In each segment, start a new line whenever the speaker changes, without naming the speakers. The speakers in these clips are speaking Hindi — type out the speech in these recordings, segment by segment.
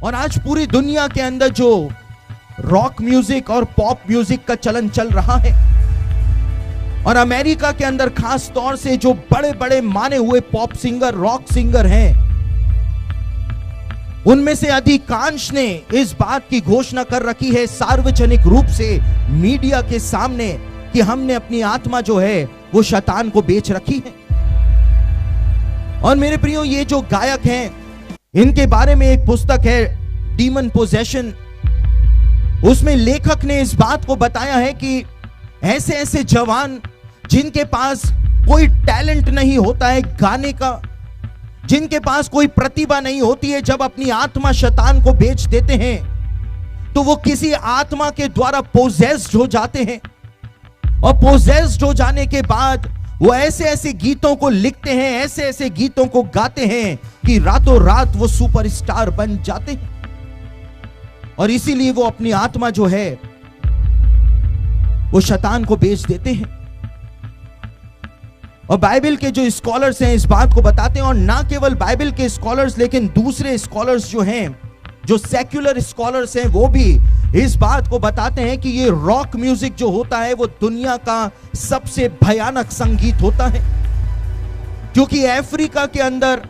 और आज पूरी दुनिया के अंदर जो रॉक म्यूजिक और पॉप म्यूजिक का चलन चल रहा है, और अमेरिका के अंदर खास तौर से जो बड़े बड़े माने हुए पॉप सिंगर, रॉक सिंगर हैं, उनमें से अधिकांश ने इस बात की घोषणा कर रखी है सार्वजनिक रूप से मीडिया के सामने कि हमने अपनी आत्मा जो है वो शैतान को बेच रखी है। और मेरे प्रियो, ये जो गायक हैं, इनके बारे में एक पुस्तक है डीमन पोजेशन, उसमें लेखक ने इस बात को बताया है कि ऐसे ऐसे जवान जिनके पास कोई टैलेंट नहीं होता है गाने का, जिनके पास कोई प्रतिभा नहीं होती है, जब अपनी आत्मा शैतान को बेच देते हैं तो वो किसी आत्मा के द्वारा पोजेस्ड हो जाते हैं, और पोजेस्ड हो जाने के बाद वो ऐसे ऐसे गीतों को लिखते हैं, ऐसे ऐसे गीतों को गाते हैं कि रातों रात वो सुपरस्टार बन जाते हैं। और इसीलिए वो अपनी आत्मा जो है वो शैतान को बेच देते हैं। और बाइबल के जो स्कॉलर्स हैं इस बात को बताते हैं, और ना केवल बाइबल के स्कॉलर्स लेकिन दूसरे स्कॉलर्स जो हैं, जो सेक्युलर स्कॉलर्स हैं, वो भी इस बात को बताते हैं कि ये रॉक म्यूजिक जो होता है वो दुनिया का सबसे भयानक संगीत होता है। क्योंकि अफ्रीका के अंदर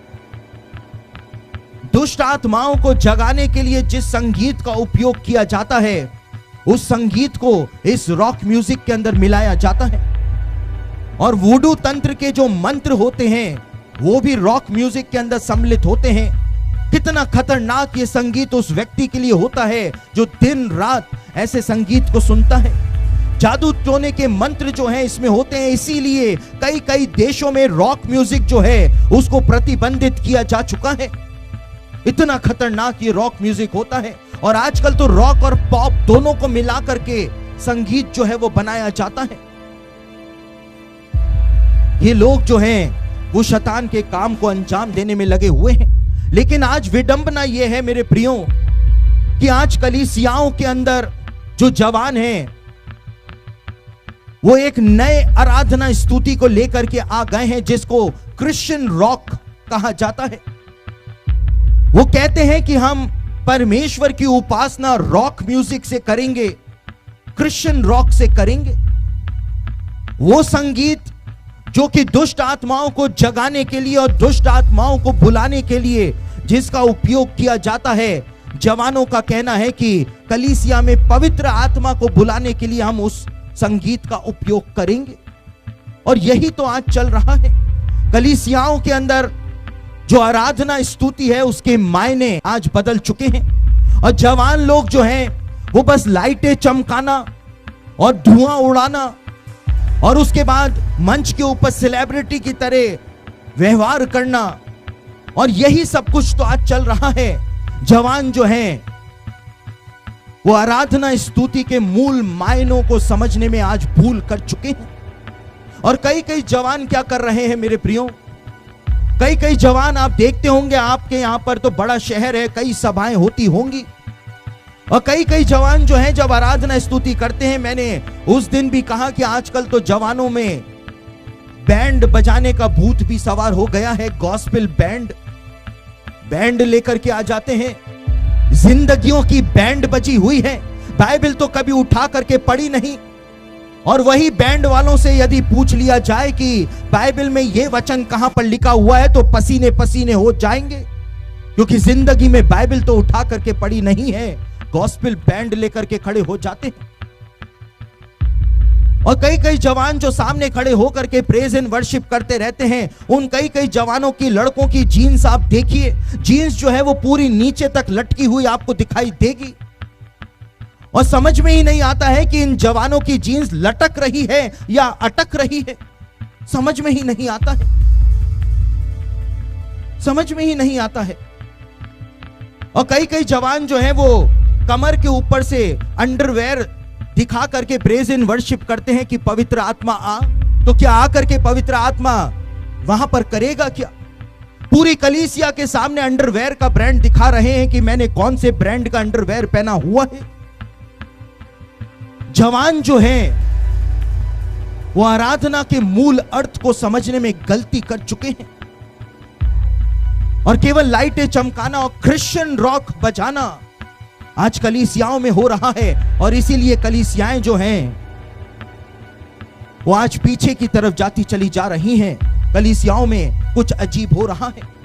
दुष्ट आत्माओं को जगाने के लिए जिस संगीत का उपयोग किया जाता है, उस संगीत को इस रॉक म्यूजिक के अंदर मिलाया जाता है। और वुडू तंत्र के जो मंत्र होते हैं वो भी रॉक म्यूजिक के अंदर सम्मिलित होते हैं। कितना खतरनाक ये संगीत उस व्यक्ति के लिए होता है जो दिन रात ऐसे संगीत को सुनता है। जादू टोने के मंत्र जो हैं इसमें होते हैं, इसीलिए कई कई देशों में रॉक म्यूजिक जो है उसको प्रतिबंधित किया जा चुका है। इतना खतरनाक ये रॉक म्यूजिक होता है। और आजकल तो रॉक और पॉप दोनों को मिला करके संगीत जो है वो बनाया जाता है। ये लोग जो हैं वो शैतान के काम को अंजाम देने में लगे हुए हैं। लेकिन आज विडंबना ये है मेरे प्रियो कि आज कलीसियाओं के अंदर जो जवान हैं वो एक नए आराधना स्तुति को लेकर के आ गए हैं जिसको क्रिश्चियन रॉक कहा जाता है। वो कहते हैं कि हम परमेश्वर की उपासना रॉक म्यूजिक से करेंगे, क्रिश्चियन रॉक से करेंगे। वो संगीत जो कि दुष्ट आत्माओं को जगाने के लिए और दुष्ट आत्माओं को बुलाने के लिए जिसका उपयोग किया जाता है, जवानों का कहना है कि कलीसिया में पवित्र आत्मा को बुलाने के लिए हम उस संगीत का उपयोग करेंगे। और यही तो आज चल रहा है। कलीसियाओं के अंदर जो आराधना स्तुति है उसके मायने आज बदल चुके हैं। और जवान लोग जो हैं वो बस लाइटें चमकाना और धुआं उड़ाना और उसके बाद मंच के ऊपर सेलिब्रिटी की तरह व्यवहार करना, और यही सब कुछ तो आज चल रहा है। जवान जो हैं वो आराधना स्तुति के मूल मायनों को समझने में आज भूल कर चुके हैं। और कई कई जवान क्या कर रहे हैं मेरे प्रियो, कई कई जवान आप देखते होंगे, आपके यहां पर तो बड़ा शहर है, कई सभाएं होती होंगी, और कई कई जवान जो हैं जब आराधना स्तुति करते हैं, मैंने उस दिन भी कहा कि आजकल तो जवानों में बैंड बजाने का भूत भी सवार हो गया है। गॉस्पेल बैंड लेकर के आ जाते हैं, जिंदगियों की बैंड बजी हुई है। बाइबल तो कभी उठा करके पढ़ी नहीं, और वही बैंड वालों से यदि पूछ लिया जाए कि बाइबल में ये वचन कहां पर लिखा हुआ है तो पसीने पसीने हो जाएंगे, क्योंकि जिंदगी में बाइबल तो उठा करके पढ़ी नहीं है, गॉस्पेल बैंड लेकर के खड़े हो जाते हैं। और कई कई जवान जो सामने खड़े होकर के प्रेज एंड वर्शिप करते रहते हैं, उन कई कई जवानों की, लड़कों की जीन्स आप देखिए, जीन्स जो है वो पूरी नीचे तक लटकी हुई आपको दिखाई देगी। और समझ में ही नहीं आता है कि इन जवानों की जीन्स लटक रही है या अटक रही है, समझ में ही नहीं आता है, समझ में ही नहीं आता है। और कई कई जवान जो हैं वो कमर के ऊपर से अंडरवेयर दिखा करके प्रेज एंड वर्शिप करते हैं कि पवित्र आत्मा आ, तो क्या आकर के पवित्र आत्मा वहां पर करेगा क्या? पूरी कलीसिया के सामने अंडरवेयर का ब्रांड दिखा रहे हैं कि मैंने कौन से ब्रांड का अंडरवेयर पहना हुआ है। जवान जो हैं वो आराधना के मूल अर्थ को समझने में गलती कर चुके हैं। और केवल लाइटें चमकाना और क्रिश्चियन रॉक बजाना आज कलीसियाओं में हो रहा है। और इसीलिए कलीसियाएं जो हैं वो आज पीछे की तरफ जाती चली जा रही हैं। कलीसियाओं में कुछ अजीब हो रहा है।